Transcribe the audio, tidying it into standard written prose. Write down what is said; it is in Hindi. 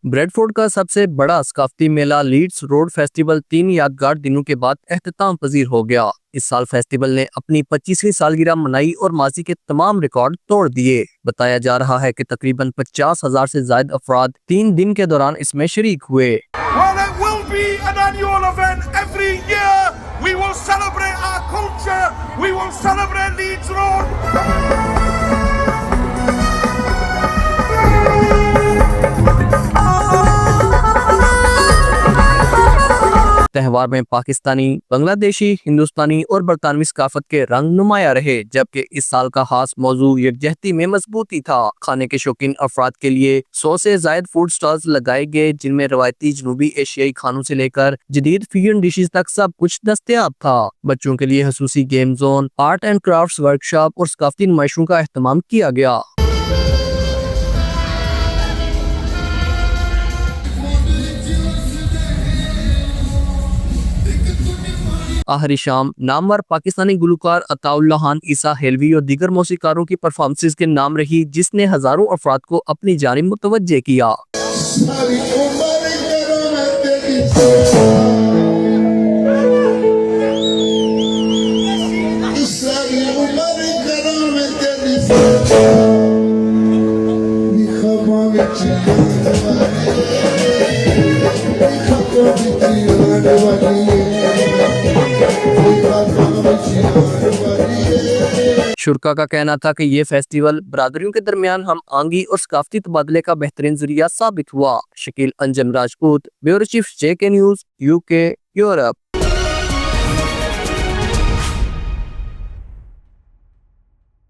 ब्रेडफोर्ड का सबसे बड़ा सकाफती मेला लीड्स रोड फेस्टिवल 3 यादगार दिनों के बाद एख्तिताम पजीर हो गया। इस साल फेस्टिवल ने अपनी 25वीं सालगिरह मनाई और माजी के तमाम रिकॉर्ड तोड़ दिए। बताया जा रहा है कि तकरीबन 50,000 से ज्यादा अफराद 3 दिन के दौरान इसमें शरीक हुए। त्योहार में पाकिस्तानी, बांग्लादेशी, हिंदुस्तानी और बरतानवी सकाफत के रंग नुमाया रहे, जबकि इस साल का खास मौजू यकजहती में मजबूती था। खाने के शौकीन अफराद के लिए 100 से ज्यादा फूड स्टॉल्स लगाए गए, जिनमें रवायती जनूबी एशियाई खानों से लेकर जदीद फ्यूजन डिशेज तक सब कुछ दस्तयाब था। बच्चों के लिए खसूसी game zone, art and craft workshop और सकाफती नुमाइशों का एहतमाम किया गया। आखिरी शाम नामवर पाकिस्तानी गुलकार अताउल्लाह खान ईसा हेलवी और दीगर मौसीकारों की परफॉर्मेंसेस के नाम रही, जिसने हजारों अफराद को अपनी जानिब मुतवज्जे किया। शुरा का कहना था कि ये फेस्टिवल बरादरियों के दरमियान हम आंगी और सकाफती तबादले का बेहतरीन जरिया साबित हुआ। Shakeel Anjum Rajput, bureau chief JK news, UK, Europe.